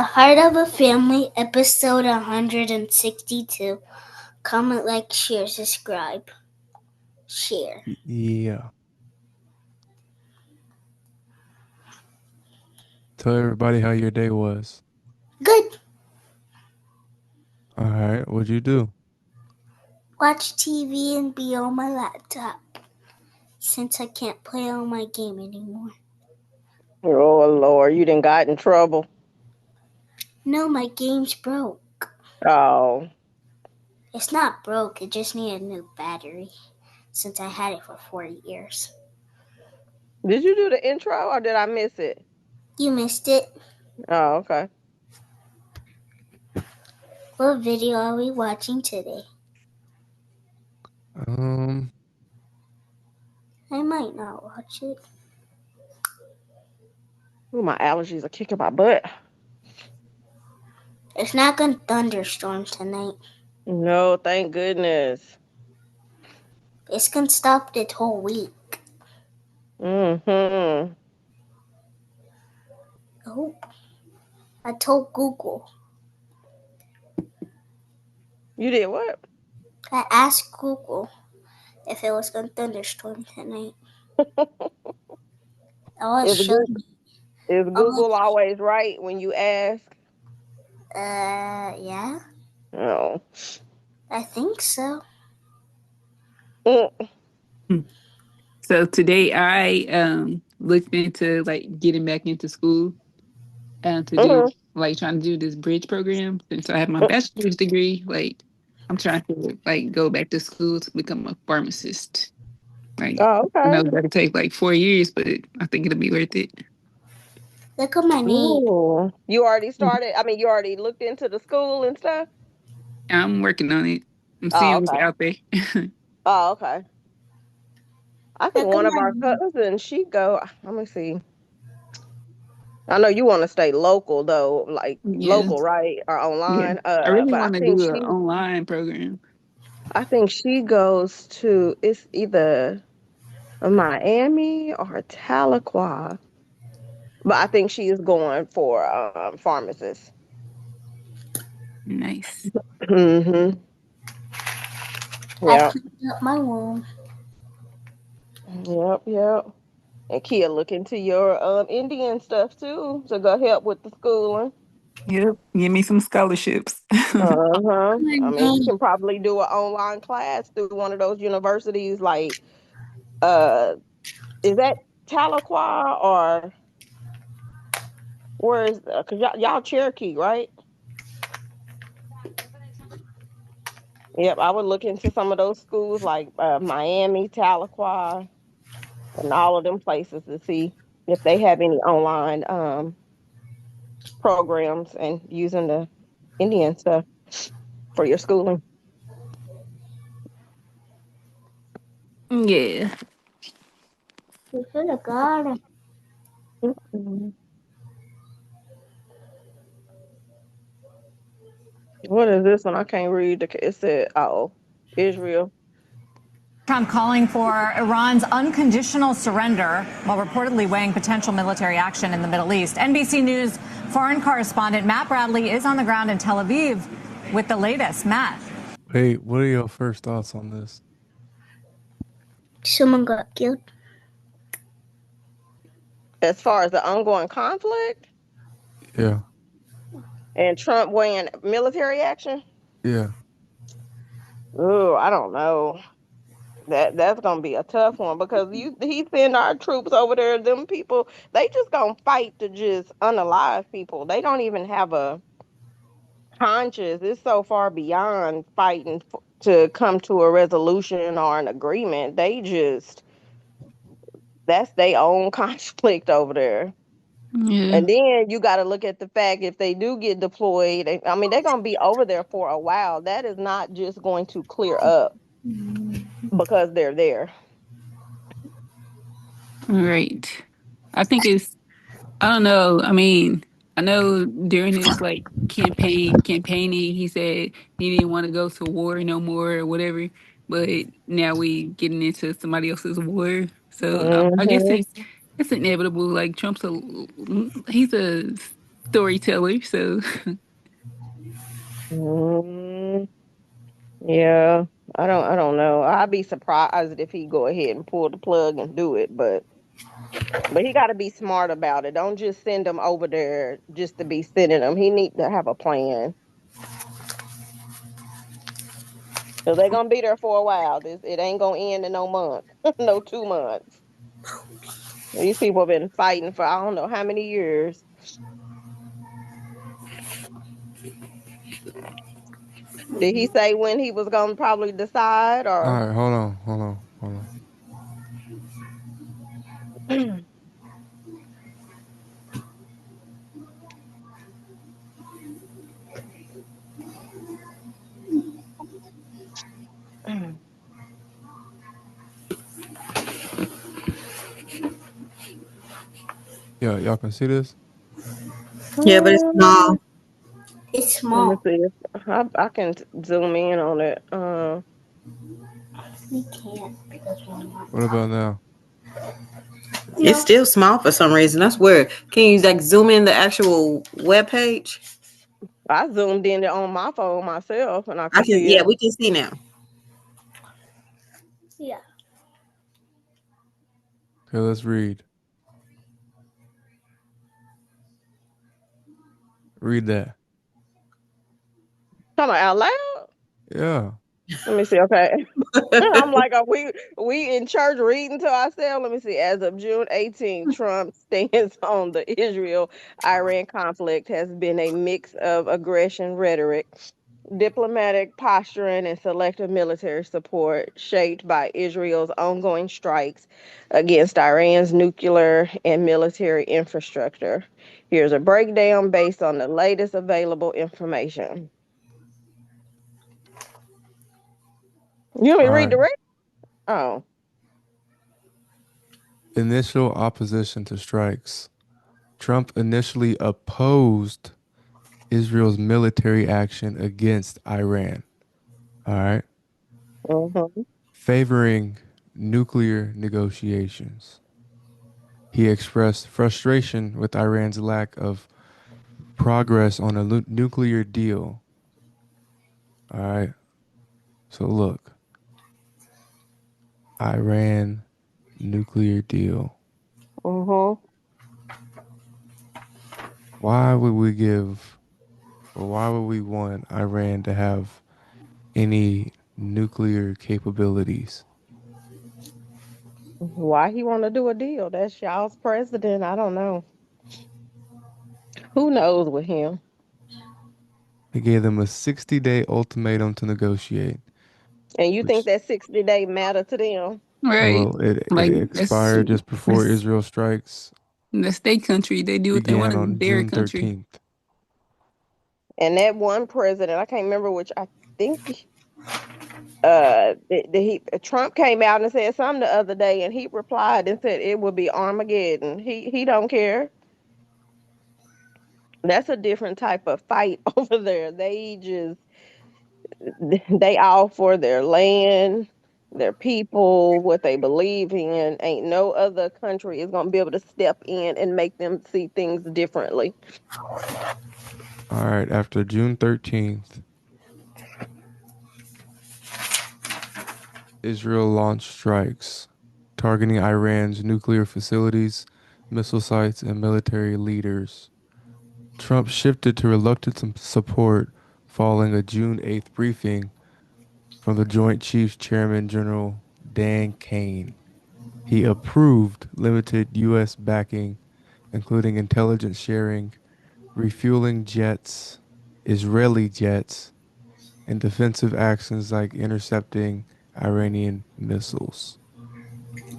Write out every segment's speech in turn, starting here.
The Heart of a Family, episode 162. Comment, like, share, subscribe. Share. Yeah. Tell everybody how your day was. Good. All right. What'd you do? Watch TV and be on my laptop, since I can't play on my game anymore. Oh Lord, you done got in trouble. No, my game's broke. Oh, It's not broke, it just needed a new battery, since I had it for 4 years. did you do the intro or did I miss it? You missed it. Oh, okay. What video are we watching today? Um, I might not watch it. Ooh, my allergies are kicking my butt. It's not gonna thunderstorm tonight. No, thank goodness. It's gonna stop this whole week. Mm-hmm. Oh, I told Google. You did what? I asked Google if it was gonna thunderstorm tonight. Oh, it Is showed Google, me. is Oh, Google always right when you ask? yeah, No. I think so. Mm. So today I looked into like getting back into school to do Mm-hmm. like trying to do this bridge program since I have my bachelor's degree. Like I'm trying to like go back to school to become a pharmacist. Like Oh, I know okay. that'll take like 4 years, but I think it'll be worth it. Look at my name. Ooh. You already started? I mean, you already looked into the school and stuff? I'm working on it. I'm Oh, seeing what's okay. out there. Oh, okay. I think Look at one of my our name. cousins, she go, let me see. I know you want to stay local though, like Yeah, local, right? Or yeah. online. I really But want to do an online program. I think she goes to it's either Miami or Tahlequah. But I think she is going for pharmacist. Nice. Hmm. I Yep. cleaned up my room. Yep. Yep. And Kia look into your Indian stuff too to go help with the schooling. Yep. Give me some scholarships. Uh-huh. My I mean, you name. can probably do an online class through one of those universities like uh is that Tahlequah or where is cause y'all Cherokee, right? Yep, I would look into some of those schools like Miami, Tahlequah, and all of them places to see if they have any online programs and using the Indian stuff for your schooling. Yeah. You should have got it. Mhm. What is this one? I can't read. It said, "Oh, Israel." Trump calling for Iran's unconditional surrender while reportedly weighing potential military action in the Middle East. NBC News foreign correspondent Matt Bradley is on the ground in Tel Aviv with the latest. Matt. hey, what are your first thoughts on this? Someone got killed. As far as the ongoing conflict Yeah. and Trump weighing military action, Yeah. oh, I don't know. That's gonna be a tough one because he send our troops over there. Them people, they just gonna fight to just unalive people. They don't even have a conscience. It's so far beyond fighting to come to a resolution or an agreement. They just that's their own conflict over there. Yeah. And then you got to look at the fact if they do get deployed. I mean, they're gonna be over there for a while. That is not just going to clear up because they're there. Right. I think it's, I don't know. I mean, I know during his like campaigning, he said he didn't want to go to war no more or whatever. But now we getting into somebody else's war. So I guess Hmm. it's inevitable. Like Trump's he's a storyteller. So Mm, yeah, I don't know. I'd be surprised if he go ahead and pull the plug and do it, but he got to be smart about it. Don't just send him over there just to be sending him. He need to have a plan. So they're gonna be there for a while. It ain't gonna end in no month, no 2 months. These people have been fighting for I don't know how many years. Did he say when he was gonna probably decide All or? right, hold on. Yeah, y'all can see this? Yeah, but it's small. It's Let me small. see if I can zoom in on it. We can't because we're not What about talking. now? It's No. still small for some reason. That's weird. Can you like zoom in the actual web page? I zoomed in on my phone myself and I I can can. see Yeah, it. we can see now. Yeah. Okay, let's read. Read that. Talking out loud. Yeah. Let me see. Okay. I'm like, are we in church reading to ourselves? Let me see. As of June 18th, Trump's stance on the Israel-Iran conflict has been a mix of aggression rhetoric, diplomatic posturing, and selective military support, shaped by Israel's ongoing strikes against Iran's nuclear and military infrastructure. Here's a breakdown based on the latest available information. You want me All to read right. the rest? Oh. Initial opposition to strikes. Trump initially opposed Israel's military action against Iran. All right. Mm-hmm. Favoring nuclear negotiations. He expressed frustration with Iran's lack of progress on a nuclear deal. All right. So look, Iran nuclear deal. Mm-hmm. Why would we give, or why would we want Iran to have any nuclear capabilities? Why he want to do a deal? That's y'all's president. I don't know. Who knows with him? They gave them a 60-day ultimatum to negotiate, And you think which, that 60-day matter to them? right, well, it like expired just before that's Israel strikes that's their country. They do what they want began in on their June country. 13th. And that one president, I can't remember which. I think Trump came out and said something the other day, and he replied and said it would be Armageddon. He don't care. That's a different type of fight over there. They all for their land, their people, what they believe in. Ain't no other country is gonna be able to step in and make them see things differently. All right, after June 13th, Israel launched strikes targeting Iran's nuclear facilities, missile sites, and military leaders. Trump shifted to reluctant support following a June 8th briefing from the Joint Chiefs Chairman General Dan Kane. He approved limited U.S. backing, including intelligence sharing, refueling jets, Israeli jets, and defensive actions like intercepting Iranian missiles,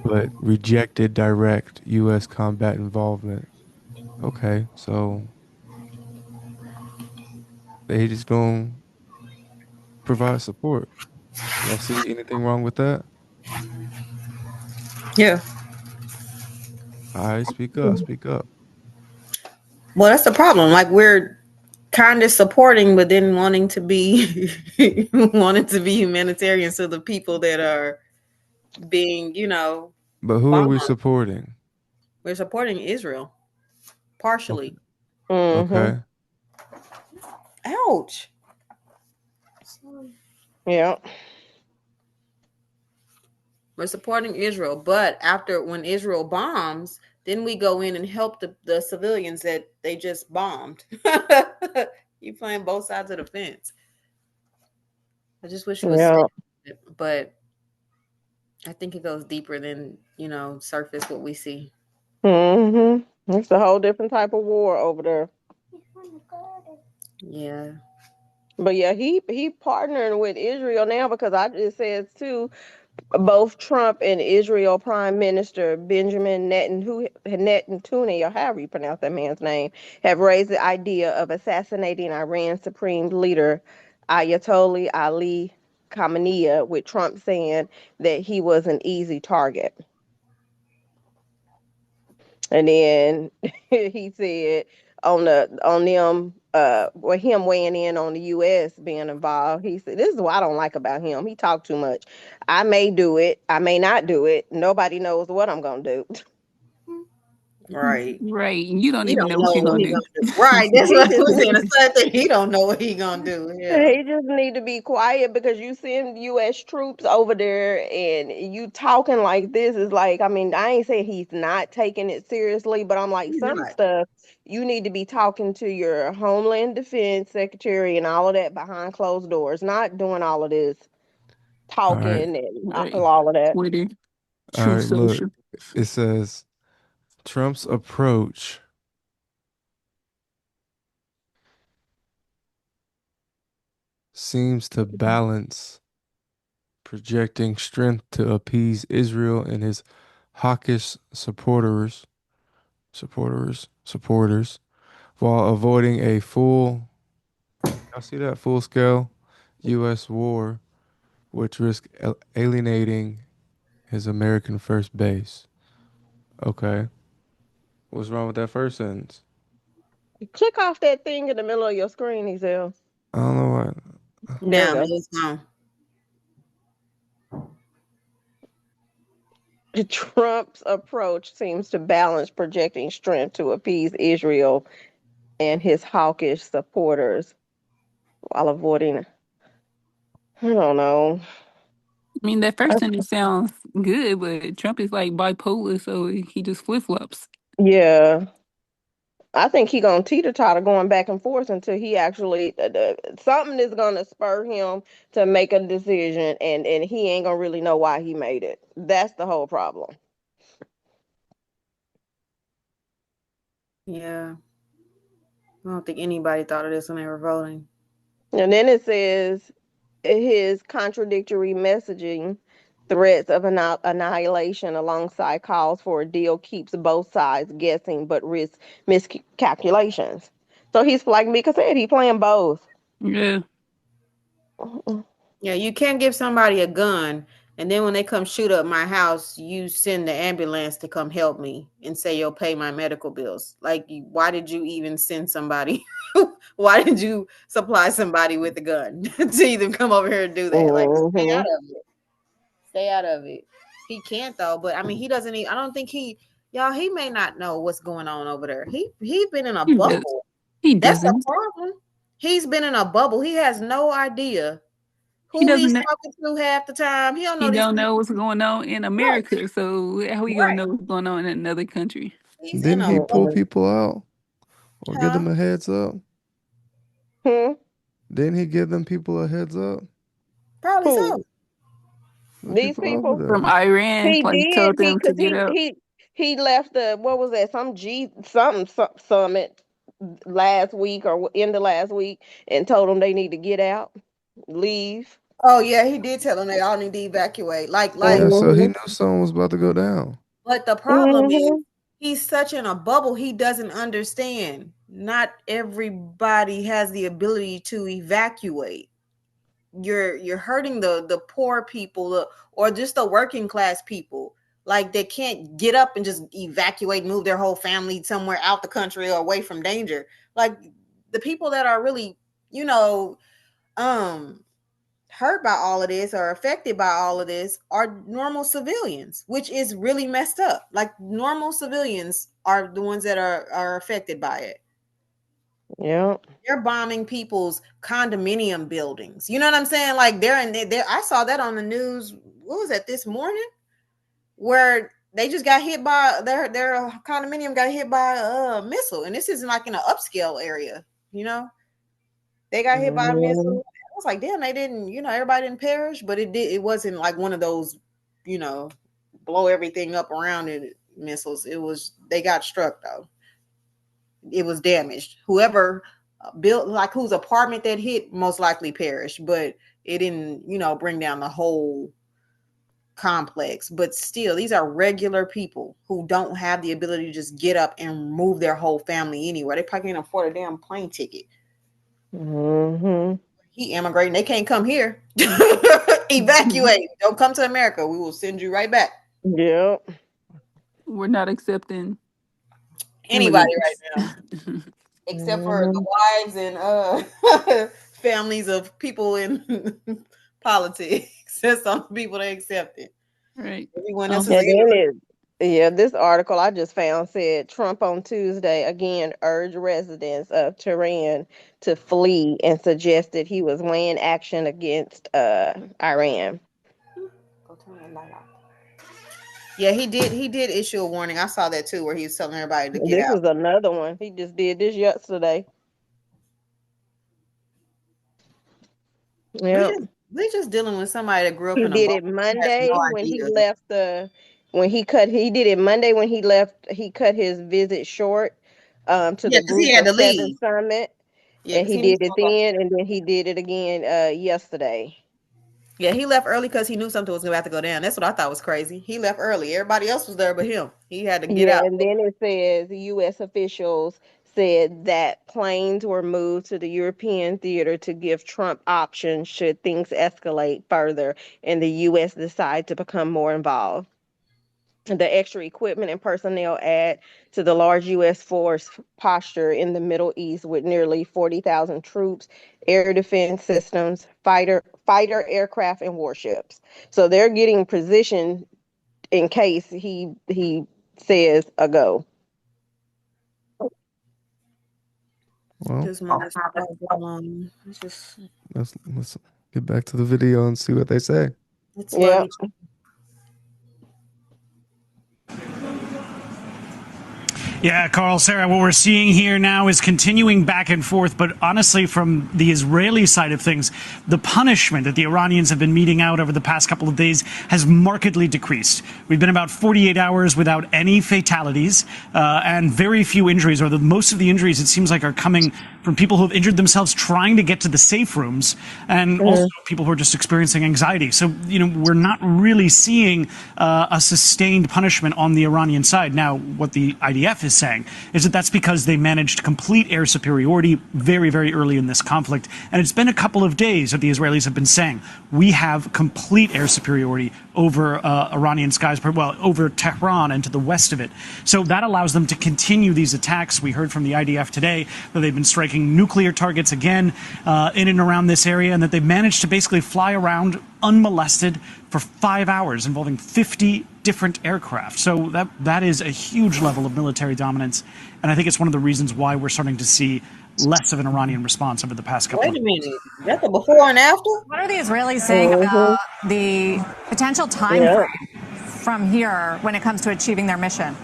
but rejected direct U.S. combat involvement. Okay, so they just gonna provide support. Y'all see anything wrong with that? Yeah. All right, speak up, speak up. Well, that's the problem. Like we're kind of supporting, but then wanting to be wanting to be humanitarian to the people that are being, But who are we bombed. supporting? We're supporting Israel Okay, partially. Mm-hmm. Okay. Ouch. Yeah. We're supporting Israel, but after when Israel bombs, then we go in and help the civilians that they just bombed. You playing both sides of the fence. I just wish it was, Yeah. but I think it goes deeper than surface what we see. Mm-hmm. It's a whole different type of war over there. Yeah. But yeah, he partnering with Israel now because I just said too, both Trump and Israel Prime Minister Benjamin Netanyahu, or however you pronounce that man's name, have raised the idea of assassinating Iran's supreme leader Ayatollah Ali Khamenei, with Trump saying that he was an easy target. And then he said on them with him weighing in on the US being involved, he said, this is what I don't like about him. He talked too much. I may do it, I may not do it. Nobody knows what I'm gonna do. Right. Right. You don't He even don't know what know you're what gonna he do. gonna do. Right. That's He what I just was saying. The same thing. He don't know what he gonna do. Yeah. he just need to be quiet because you send US troops over there and you talking like this is like, I mean, I ain't saying he's not taking it seriously, but I'm like He's some not. stuff you need to be talking to your Homeland Defense Secretary and all of that behind closed doors, not doing all of this All right. talking and Right. all of that. Twitter, All True right. Look, Social. it says Trump's approach seems to balance projecting strength to appease Israel and his hawkish supporters, while avoiding a y'all see that full scale U.S. war, which risk alienating his American first base. Okay, what's wrong with that first sentence? Click off that thing in the middle of your screen, Ezel. I don't know why. There you Now, go. it's gone. Trump's approach seems to balance projecting strength to appease Israel and his hawkish supporters while avoiding, I don't know. I mean, that first sentence sounds good, but Trump is like bipolar, so he just flip flops. Yeah, I think he gonna teeter totter going back and forth until he actually something is gonna spur him to make a decision, and he ain't gonna really know why he made it. That's the whole problem. Yeah. I don't think anybody thought of this when they were voting. And then it says his contradictory messaging, threats of annihilation alongside calls for a deal keeps both sides guessing but risks miscalculations. So he's like Mika said, he playing both. Yeah. Yeah, you can't give somebody a gun and then when they come shoot up my house, you send the ambulance to come help me and say you'll pay my medical bills. Like, why did you even send somebody? Why did you supply somebody with a gun to even come over here and do that? Like, stay out Mm-hmm. of it. Stay out of it. He can't though, but I mean, he doesn't. I don't think y'all. He may not know what's going on over there. He's been in a He does. bubble. He That's the doesn't. problem. He's been in a bubble. He has no idea He who doesn't he's know. talking to half the time. He don't He know these don't know people. what's going on in Right, America. So how we gonna right. know what's going on in another country? He's in Didn't a he pull Mm-hmm. bubble. people out or give Huh? them a heads up? Hmm. Didn't he give them people a heads up? Probably Who? so. The These people over people? From there. Iran, He like did. told He them to because get up. he left the what was that? Some G something summit last week or end of last week and told them they need to get out, leave. Oh yeah, he did tell them they all need to evacuate. Like. Yeah, so he Hmm. knew something was about to go down. But the problem is, Hmm. he's such in a bubble. He doesn't understand. Not everybody has the ability to evacuate. You're hurting the poor people or just the working class people. Like they can't get up and just evacuate, move their whole family somewhere out the country or away from danger. Like the people that are really, you know, um hurt by all of this or affected by all of this are normal civilians, which is really messed up. Like normal civilians are the ones that are affected by it. Yeah. They're bombing people's condominium buildings. You know what I'm saying? Like they're in there. I saw that on the news. What was that this morning? Where they just got hit by their condominium got hit by a missile, and this isn't like in an upscale area. You know, they got hit by a missile. I was like, damn, they didn't. You know, everybody didn't perish, but it did. It wasn't like one of those, you know, blow everything up around it missiles. It was they got struck though. It was damaged. Whoever built, like whose apartment that hit, most likely perished, but it didn't, you know, bring down the whole complex. But still, these are regular people who don't have the ability to just get up and move their whole family anywhere. They probably can't afford a damn plane ticket. He immigrating, they can't come here. Evacuate. Don't come to America. We will send you right back. Yeah. We're not accepting Anybody immigrants. right now. Except for the wives and families of people in politics. There's some people they accepted. Right. Everyone else is And then this article I just found said Trump on Tuesday again urged residents of Tehran to flee and suggested he was weighing action against Iran. Go turn that light off. Yeah, he did issue a warning. I saw that too, where he was telling everybody to get This out. is another one. He just did this yesterday. Yeah. We're just dealing with somebody that grew up He in a did bubble. it He has Monday no when he idea. left he did it Monday when he left. He cut his visit short to the because he Group had of to Seven leave. summit. Yeah, And because he he knew did it something. then, and then he did it again yesterday. Yeah, he left early because he knew something was about to go down. That's what I thought was crazy. He left early. Everybody else was there but him. He had to get Yeah, out. and then it says U.S. officials said that planes were moved to the European theater to give Trump options should things escalate further and the U.S. decide to become more involved. The extra equipment and personnel add to the large U.S. force posture in the Middle East with nearly 40,000 troops, air defense systems, fighter aircraft, and warships. So they're getting positioned in case he says a go. Well, This mother's just let's get back to the video and see what they say. it's love each other. Yeah, Carl, Sarah, what we're seeing here now is continuing back and forth, but honestly, from the Israeli side of things, the punishment that the Iranians have been meting out over the past couple of days has markedly decreased. We've been about 48 hours without any fatalities and very few injuries, or most of the injuries, it seems like, are coming from people who have injured themselves trying to get to the safe rooms, and also people who are just experiencing anxiety. So, we're not really seeing a sustained punishment on the Iranian side. Now, what the IDF is saying is that that's because they managed complete air superiority very, very early in this conflict. And it's been a couple of days that the Israelis have been saying, we have complete air superiority over Iranian skies, well, over Tehran and to the west of it. So that allows them to continue these attacks. We heard from the IDF today that they've been striking nuclear targets again in and around this area, and that they've managed to basically fly around unmolested for 5 hours, involving 50 different aircraft. So that is a huge level of military dominance, and I think it's one of the reasons why we're starting to see less of an Iranian response over the past couple of Wait a minute. Is that the before and after? What are the Israelis saying about the potential time frame from here when it comes to achieving their mission?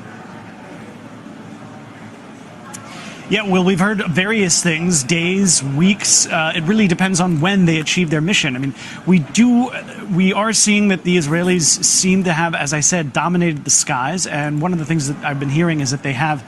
Yeah, well, we've heard various things, days, weeks. It really depends on when they achieve their mission. I mean, we are seeing that the Israelis seem to have, as I said, dominated the skies. And one of the things that I've been hearing is that they have,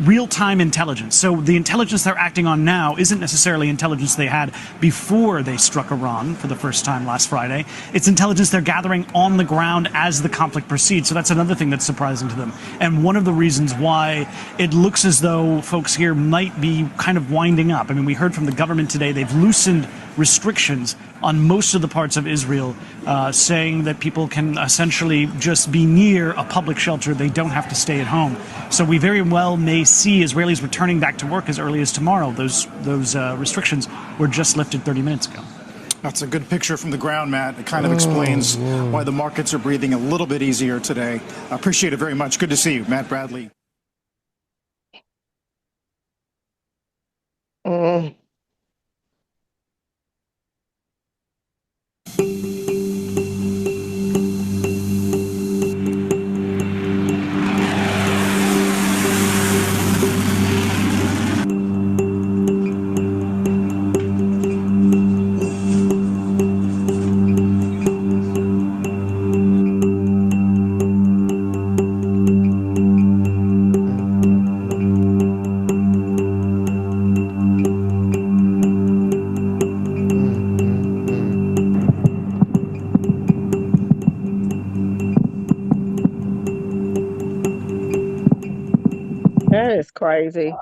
real-time intelligence. So the intelligence they're acting on now isn't necessarily intelligence they had before they struck Iran for the first time last Friday. It's intelligence they're gathering on the ground as the conflict proceeds. So that's another thing that's surprising to them. And one of the reasons why it looks as though folks here might be kind of winding up. I mean, we heard from the government today, they've loosened restrictions on most of the parts of Israel, saying that people can essentially just be near a public shelter. They don't have to stay at home. So we very well may see Israelis returning back to work as early as tomorrow. Those restrictions were just lifted 30 minutes ago. That's a good picture from the ground, Matt. It kind of explains why the markets are breathing a little bit easier today. I appreciate it very much. Good to see you, Matt Bradley. Mm. That is crazy.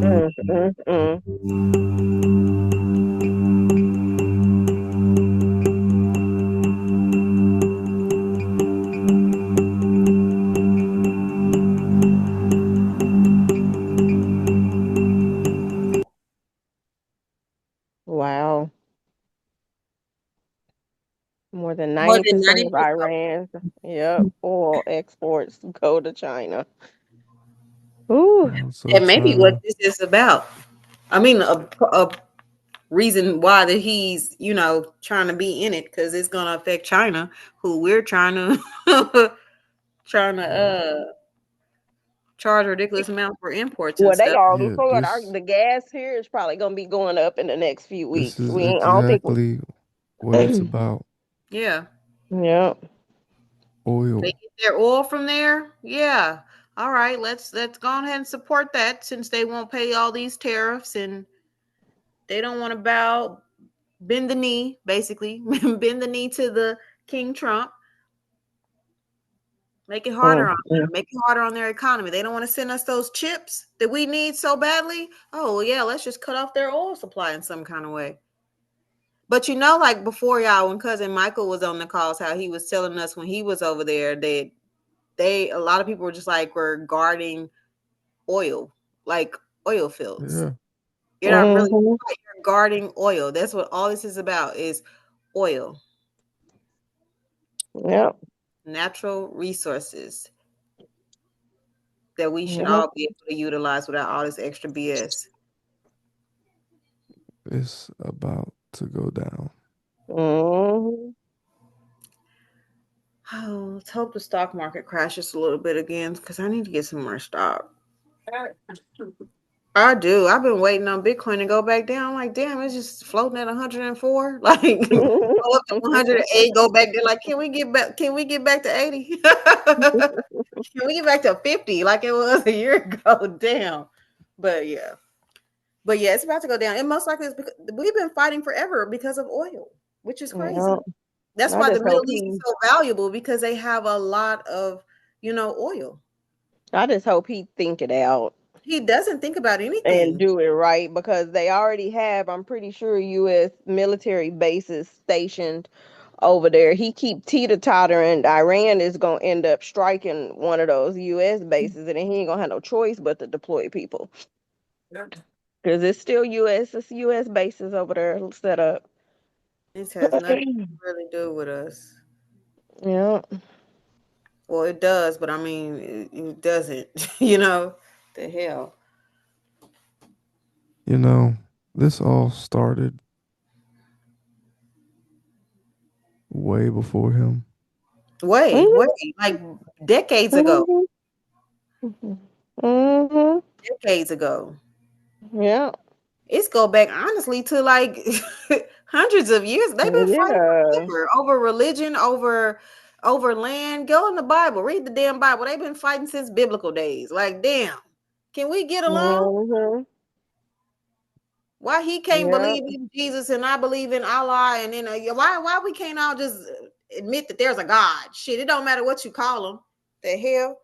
Mm, mm, mm. Wow. More than More than 90% 90. of Iran's, yep, oil exports go to China. Ooh. So And maybe what China, this is about. I mean, a reason why that he's, trying to be in it, because it's going to affect China, who we're trying to trying to charge ridiculous amount for imports and Well, they stuff. already yeah, said the gas here is probably gonna be going up in the next few this weeks. is We ain't, I don't think exactly what it's about. Yeah. yeah. They Oil. get their oil from there. Yeah. All right, let's go ahead and support that, since they won't pay all these tariffs and they don't want to bend the knee, basically. Bend the knee to the King Trump. Make it harder on them. Mm. Make it harder on their economy. They don't want to send us those chips that we need so badly. Oh, well, yeah, let's just cut off their oil supply in some kind of way. But like before, y'all, when cousin Michael was on the calls, how he was telling us when he was over there, they a lot of people were just like, we're guarding oil, like oil fields. Yeah. You're not really, Mm-hmm. you're guarding oil. That's what all this is about, is oil, Yep. natural resources that we should Yep. all be able to utilize without all this extra BS. It's about to go down. Mm-hmm. Oh, let's hope the stock market crashes a little bit again, because I need to get some more stock. I do. I've been waiting on Bitcoin to go back down. I'm like, damn, it's just floating at 104. Like, go up to 108, go back there. Like, can we get back? Can we get back to 80? Can we get back to 50 like it was a year ago? Damn. But yeah. But yeah, it's about to go down. And most likely it's because we've been fighting forever because of oil, which is crazy. Yep. That's I why the just hope Middle East is he. so valuable, because they have a lot of, oil. I just hope he think it out He doesn't think about and anything. do it right because they already have. I'm pretty sure U.S. military bases stationed over there. He keep teeter tottering. Iran is gonna end up striking one of those U.S. bases, and then he ain't gonna have no choice but to deploy people because it's still U.S. It's U.S. bases over there set up. This has nothing to really do with us. Yeah. Well, it does, but I mean, it doesn't. The hell. You know, this all started way before him. Way, like decades ago. Mm-hmm. Mm-hmm. Decades ago. Yeah. It's go back honestly to like hundreds of years. They've been fighting Yeah. forever over religion, over land. Go in the Bible, read the damn Bible. They've been fighting since biblical days. Like, damn, can we get along? Mm-hmm. Why he can't Yeah. believe in Jesus and I believe in Allah, and then why we can't all just admit that there's a God? Shit, it don't matter what you call him. The hell.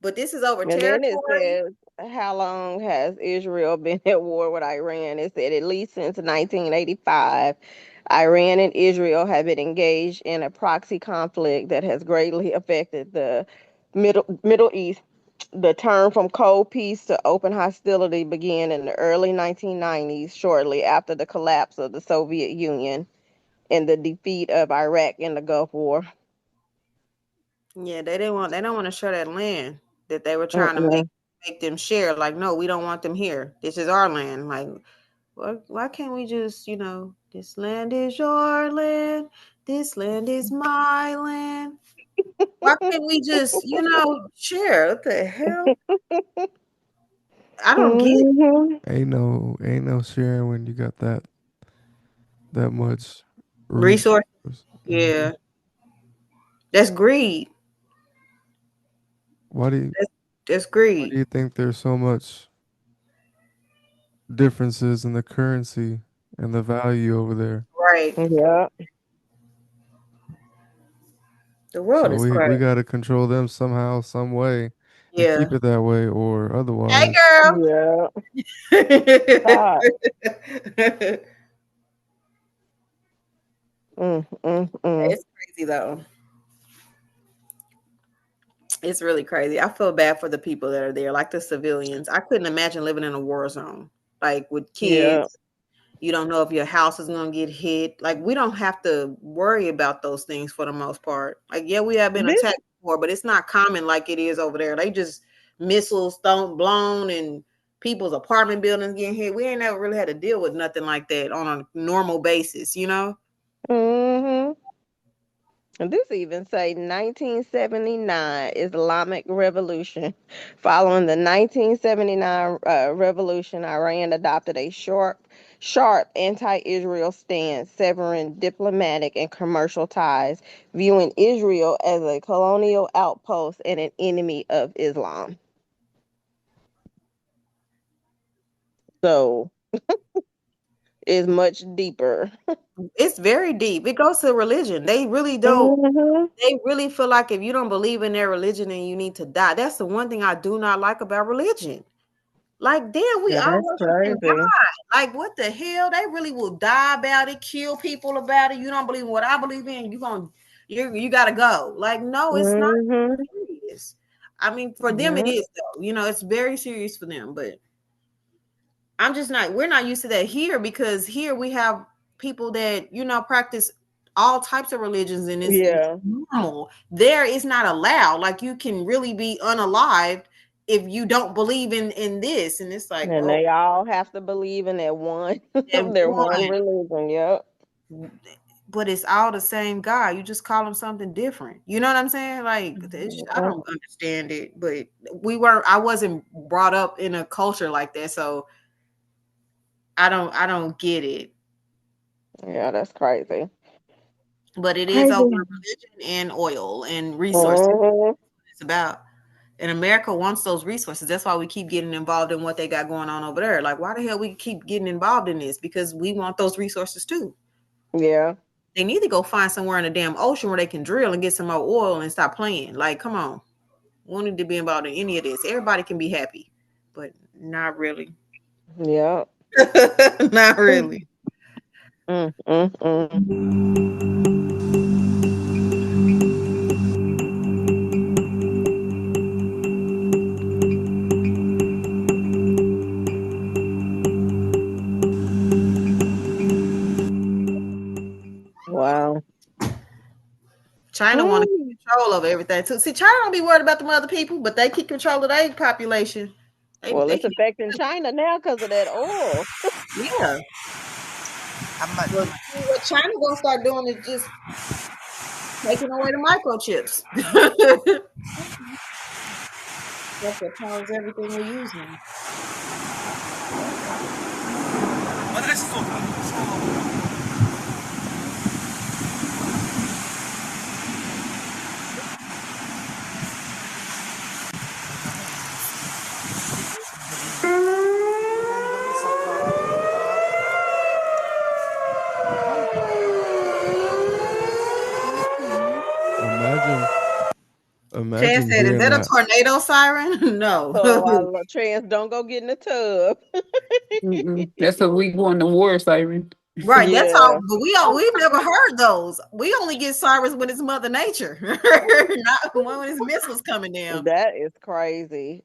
But this is over And then it territory. says, how long has Israel been at war with Iran? It said at least since 1985, Iran and Israel have been engaged in a proxy conflict that has greatly affected the Middle East. The turn from cold peace to open hostility began in the early 1990s, shortly after the collapse of the Soviet Union and the defeat of Iraq in the Gulf War. Yeah, they don't want to share that land that they were trying to Mm-mm. make them share. Like, no, we don't want them here. This is our land. Like, why can't we just, this land is your land, this land is my land. Why can't we just, share? What the hell? I don't get it. Mhm. Ain't no sharing when you got that much Resource. resource. Yeah, that's greed. Why do you That's why do greed. you think there's so much differences in the currency and the value over there? Right. Yeah. The world So is we crazy. got to control them somehow, some way, and keep Yeah. it that way, or Hey, otherwise, girl. Yeah. It's God. Mm. crazy though. It's really crazy. I feel bad for the people that are there, like the civilians. I couldn't imagine living in a war zone, like with Yeah. kids. You don't know if your house is going to get hit. Like, we don't have to worry about those things for the most part. Like, yeah, we have been This. attacked before, but it's not common like it is over there. They just missiles blown and people's apartment buildings getting hit. We ain't never really had to deal with nothing like that on a normal basis, you know? Mhm. And this even say 1979 Islamic Revolution. Following the 1979 revolution, Iran adopted a sharp anti-Israel stance, severing diplomatic and commercial ties, viewing Israel as a colonial outpost and an enemy of Islam. So it's much deeper. It's very deep. It goes to religion. They really don't. Mhm. They really feel like if you don't believe in their religion, then you need to die. That's the one thing I do not like about religion. Like, damn, we Yeah, all that's worshiping crazy. God. Like, what the hell? They really will die about it, kill people about it. You don't believe in what I believe in, you gotta go. Like, no, it's not Mhm. serious. I mean, for them it Yeah. is though. It's very serious for them, but we're not used to that here because here we have people that, practice all types of religions and it's Yeah. normal. There it's not allowed. Like, you can really be unalived if you don't believe in this. And it's like, And oh, they all have to believe in that one, that their one one. religion. Yep. But it's all the same God. You just call him something different. You know what I'm saying? Like, I Mhm. don't understand it. But I wasn't brought up in a culture like that, so I don't get it. Yeah, that's crazy. But it is over Crazy. religion and oil and resources. Mhm. It's about. And America wants those resources. That's why we keep getting involved in what they got going on over there. Like, why the hell we keep getting involved in this? Because we want those resources too. Yeah. They need to go find somewhere in the damn ocean where they can drill and get some more oil and stop playing. Like, come on. We don't need to be involved in any of this. Everybody can be happy, but not really. Yeah. Not really. Mm. Wow. China want to keep Mm. control of everything too. See, China don't be worried about them other people, but they keep control of their population. They Well, they it's can, affecting China now because of that oil. yeah. But see, what China gonna start doing is just taking away the microchips. That's what powers everything we use now. imagine Chance imagine said, "Is hearing that a that. tornado siren?" No. So I love Chance. Don't go get in the tub. Mm-mm. That's a we going to war siren. Right, that's all. Yeah, But we've never heard those. We only get sirens when it's Mother Nature, not when it's missiles coming down. that is crazy.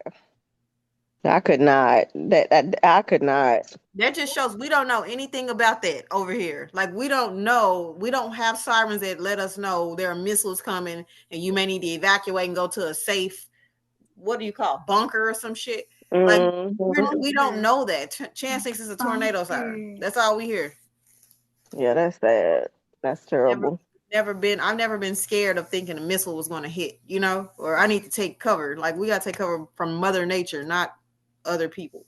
I could not. That I could not. That just shows we don't know anything about that over here. Like we don't know. We don't have sirens that let us know there are missiles coming and you may need to evacuate and go to a safe, what do you call, bunker or some shit. Like Mhm. we don't know that. Chance thinks it's a tornado siren. That's all we hear. Yeah, that's sad. That's terrible. I've never been scared of thinking a missile was going to hit, you know, or I need to take cover. Like we got to take cover from Mother Nature, not other people.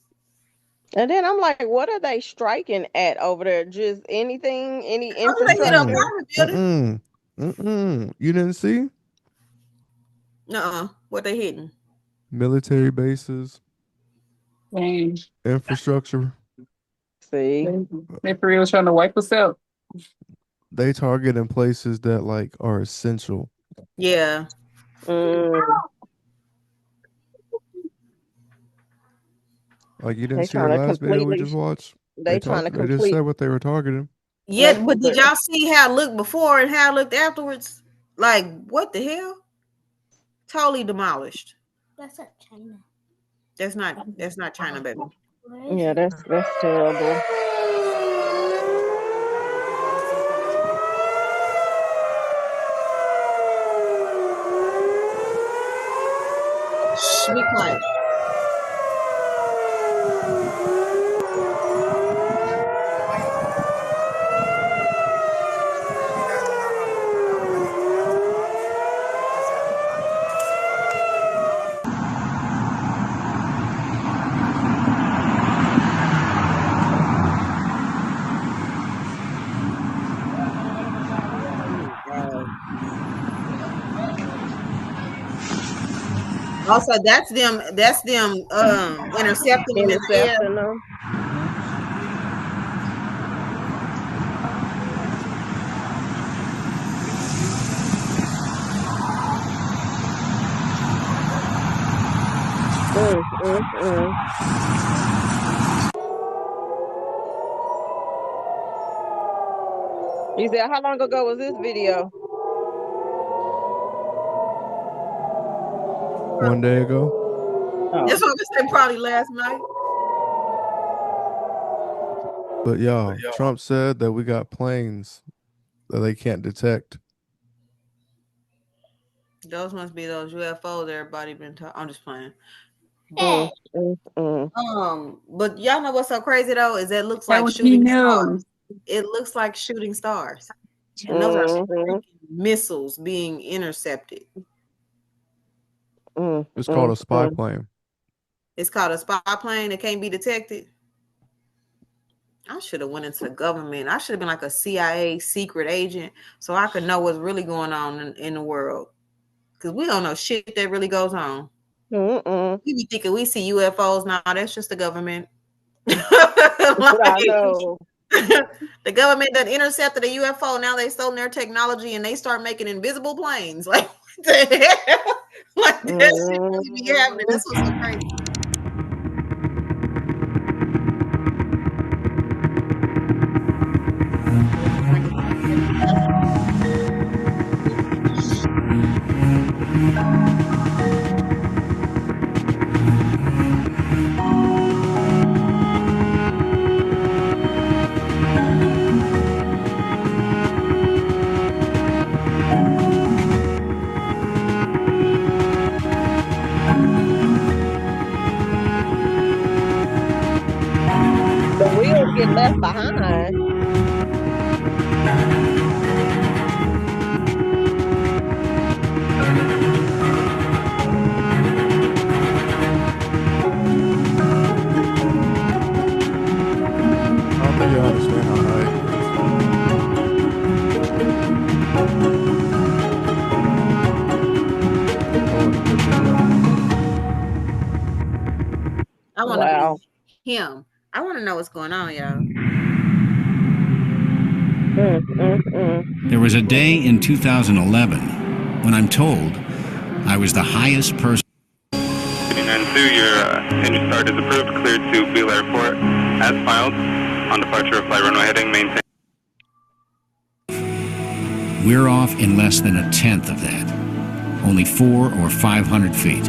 And then I'm like, what are they striking at over there? Just anything, any How do they hit a infrastructure? apartment building? You didn't see What they hitting? military bases, Dang. infrastructure. See, They for real trying to wipe us out. They target in places that like are essential. Yeah. Like you didn't they see the trying to last video we completely. just watched. They trying to They just complete. said what they were targeting. Yeah, but did y'all see how it looked before and how it looked afterwards? Like, what the hell? Totally demolished. That's not China. That's not China, baby. Yeah, that's terrible. Shh, be quiet. Also, that's them intercepting them in the air. Intercepting them. You said, how long ago was this video? 1 day ago. That's what I said, probably last night. But y'all, Trump said that we got planes that they can't detect. Those must be those UFOs everybody been talking. I'm just playing. Hey. But y'all know what's so crazy though is that it looks That like was shooting know. stars. It looks like shooting stars, and those are freaking missiles being intercepted. It's called a spy plane. It's called a spy plane that can't be detected. I should have went into the government. I should have been like a CIA secret agent so I could know what's really going on in the world. Because we don't know shit that really goes on. We be thinking we see UFOs now. That's just the government. I know. The government that intercepted a UFO. Now they stolen their technology and they start making invisible planes. Like what the hell? Like that shit really be happening. That's what's so crazy. The wheels get left behind. I don't think you understand how high it I want to be him. I want to know what's going on, y'all. There was a day in 2011 when I'm told I was the highest person. And Sue, your engine start is approved, cleared to Beale Airport as filed. On departure of flight runway heading, maintain. We're off in less than 1/10 of that. Only 400 or 500 feet.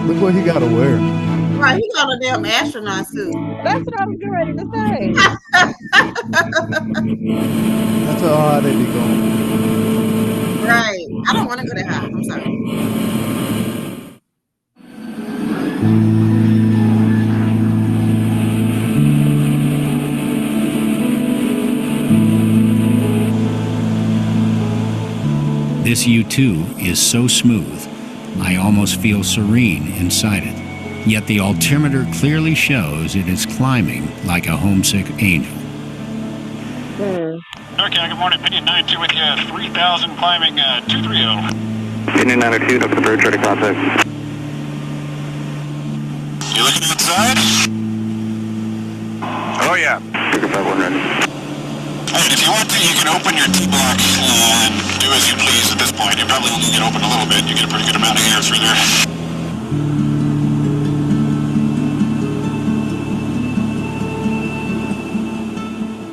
Look what he got to wear. Right, he got a damn astronaut suit. That's what I was getting ready to say. That's how high they be going. Right. I don't want to go that high. I'm sorry. This U-2 is so smooth, I almost feel serene inside it. Yet the altimeter clearly shows it is climbing like a homesick angel. Okay, good morning. Opinion 92 with you. 3,000 climbing 230. Opinion 92, Dr. Bird, try to contact. You looking outside? Oh, yeah. Trigger 51 ready. Hey, if you want to, you can open your T-block and do as you please at this point. You probably only get open a little bit. You get a pretty good amount of air through there.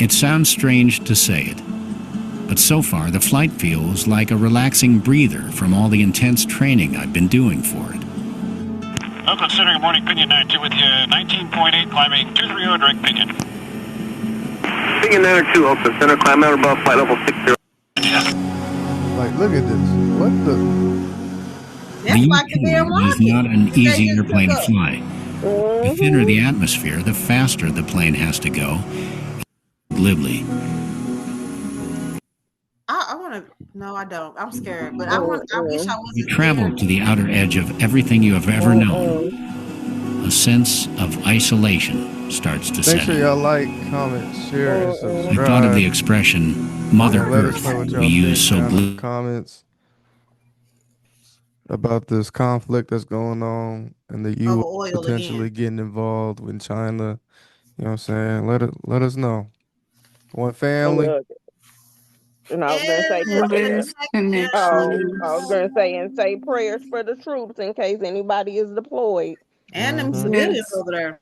It sounds strange to say it, but so far the flight feels like a relaxing breather from all the intense training I've been doing for it. Oakland Center, good morning. Opinion 92 with you. 19.8 climbing 230 direct Pinion. Opinion 92, Oakland Center, climb out above flight level 60. Like, look at this. What the? The U-2 is not an easy airplane to fly. The thinner the atmosphere, the faster the plane has to go. Glibly. I want to. No, I don't. I'm scared, but I wish I wasn't. You travel to the outer edge of everything you have ever known. A sense of isolation starts to set in. Make sure y'all like, comment, share, and subscribe. I thought of the expression "Mother Earth" we use so glibly. Comments about this conflict that's going on and the U.S. potentially getting involved with China. You know what I'm saying? Let us know. One family. And I was going to say prayers. I was going to say and say prayers for the troops in case anybody is deployed. And them civilians over there.